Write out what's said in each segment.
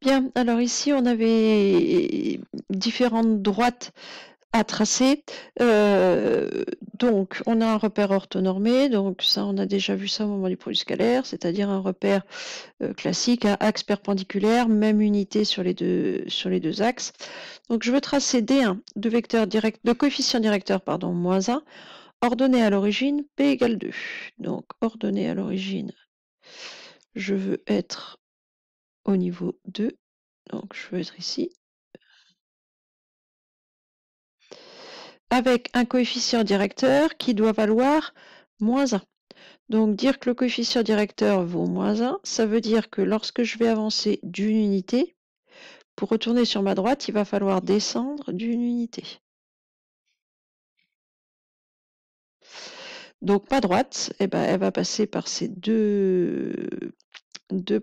Bien, alors ici, on avait différentes droites à tracer. Donc, on a un repère orthonormé. Donc, ça, on a déjà vu ça au moment du produit scalaire, c'est-à-dire un repère classique à axe perpendiculaire, même unité sur les deux axes. Donc, je veux tracer D1 de coefficient directeur, pardon, moins 1, ordonnée à l'origine, P égale 2. Donc, ordonnée à l'origine, je veux être au niveau 2. Donc, je veux être ici. Avec un coefficient directeur qui doit valoir moins 1. Donc, dire que le coefficient directeur vaut moins 1, ça veut dire que lorsque je vais avancer d'une unité, pour retourner sur ma droite, il va falloir descendre d'une unité. Donc, ma droite, eh ben, elle va passer par ces deux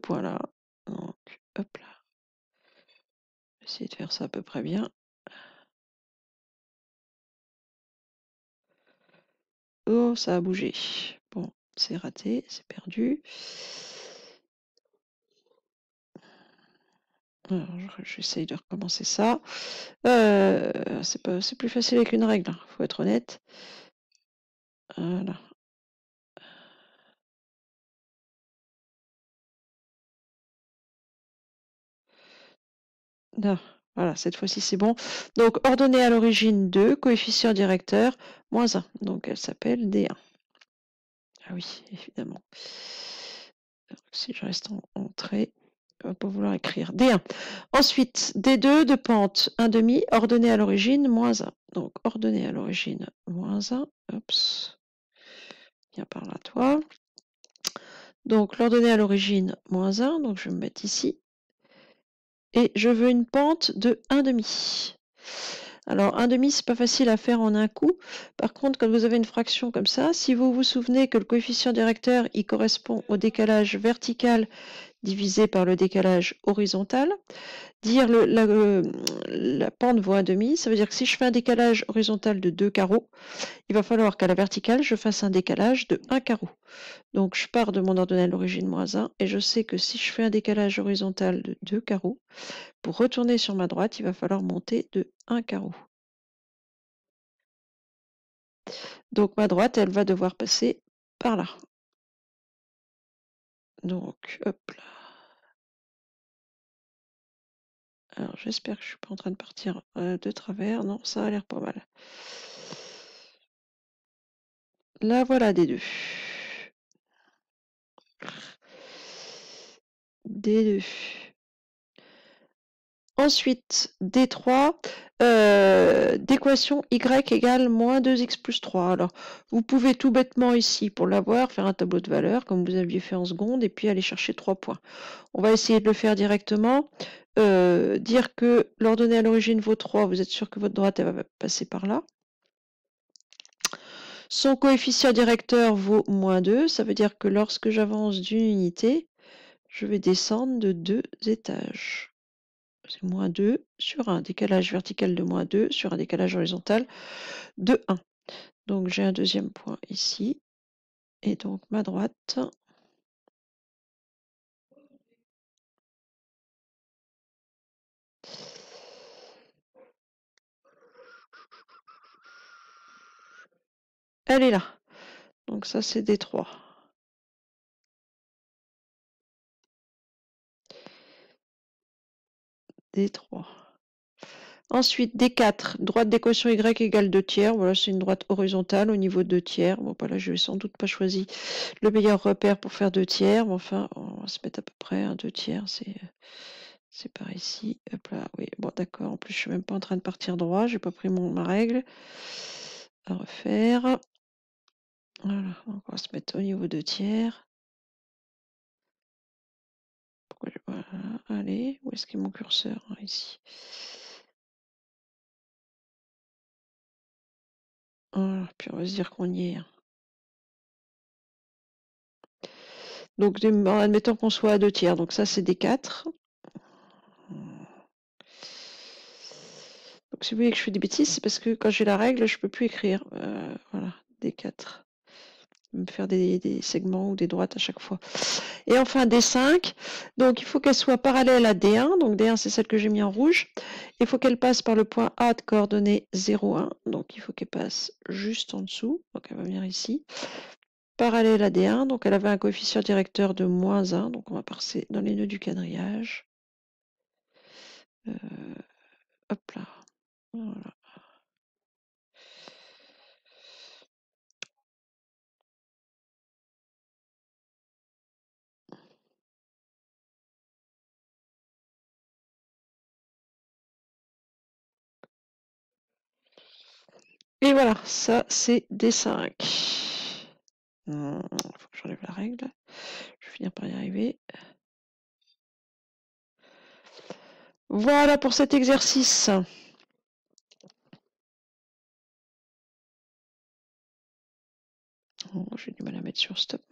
points-là. Donc, hop là. Je vais essayer de faire ça à peu près bien. Oh, ça a bougé. Bon, c'est raté, c'est perdu. Alors, j'essaye de recommencer ça. C'est plus facile avec une règle, faut être honnête. Voilà. Non, voilà, cette fois-ci c'est bon. Donc, ordonnée à l'origine 2, coefficient directeur, moins 1. Donc, elle s'appelle D1. Ah oui, évidemment. Donc, si je reste en trait, on va pas vouloir écrire D1. Ensuite, D2 de pente 1,5, ordonnée à l'origine, moins 1. Donc, ordonnée à l'origine, moins 1. Oups. Viens par là, toi. Donc, l'ordonnée à l'origine, moins 1. Donc, je vais me mettre ici. Et je veux une pente de 1,5. Alors, 1,5, c'est pas facile à faire en un coup. Par contre, quand vous avez une fraction comme ça, si vous vous souvenez que le coefficient directeur, il correspond au décalage vertical divisé par le décalage horizontal, dire la pente vaut 1,5, ça veut dire que si je fais un décalage horizontal de 2 carreaux, il va falloir qu'à la verticale, je fasse un décalage de 1 carreau. Donc, je pars de mon ordonnée à l'origine moins 1, et je sais que si je fais un décalage horizontal de 2 carreaux, pour retourner sur ma droite, il va falloir monter de 1 carreau. Donc, ma droite, elle va devoir passer par là. Donc, hop là. Alors, j'espère que je ne suis pas en train de partir de travers. Non, ça a l'air pas mal. Là, voilà des deux. D2. Ensuite, D3, d'équation y égale moins 2x plus 3. Alors, vous pouvez tout bêtement ici, pour l'avoir, faire un tableau de valeurs, comme vous aviez fait en seconde, et puis aller chercher 3 points. On va essayer de le faire directement. Dire que l'ordonnée à l'origine vaut 3, vous êtes sûr que votre droite, elle va passer par là. Son coefficient directeur vaut moins 2, ça veut dire que lorsque j'avance d'une unité, je vais descendre de 2 étages. C'est moins 2 sur un décalage vertical de moins 2 sur un décalage horizontal de 1. Donc j'ai un deuxième point ici. Et donc ma droite, elle est là. Donc ça c'est D3. D3. Ensuite, D4, droite d'équation Y égale 2 tiers. Voilà, c'est une droite horizontale au niveau de 2 tiers. Bon, bah là, je vais sans doute pas choisi le meilleur repère pour faire 2 tiers. Mais enfin, on va se mettre à peu près un 2 tiers. C'est par ici. Hop là, oui, bon, d'accord. En plus, je suis même pas en train de partir droit. J'ai pas pris ma règle à refaire. Voilà, on va se mettre au niveau 2 tiers. Pourquoi je... Voilà, allez, où est-ce qu'il est mon curseur? Ici. Voilà, puis on va se dire qu'on y est. Donc, en admettant qu'on soit à 2 tiers, donc ça c'est D4. Donc si vous voyez que je fais des bêtises, c'est parce que quand j'ai la règle, je peux plus écrire. Voilà, D4. me faire des segments ou des droites à chaque fois. Et enfin D5, donc il faut qu'elle soit parallèle à D1, donc D1 c'est celle que j'ai mis en rouge. Il faut qu'elle passe par le point A de coordonnées 0, 1, donc il faut qu'elle passe juste en dessous, donc elle va venir ici. Parallèle à D1, donc elle avait un coefficient directeur de -1, donc on va passer dans les nœuds du quadrillage. Hop là, voilà. Et voilà, ça c'est D5. Faut que j'enlève la règle. Je vais finir par y arriver. Voilà pour cet exercice. Oh, j'ai du mal à mettre sur stop.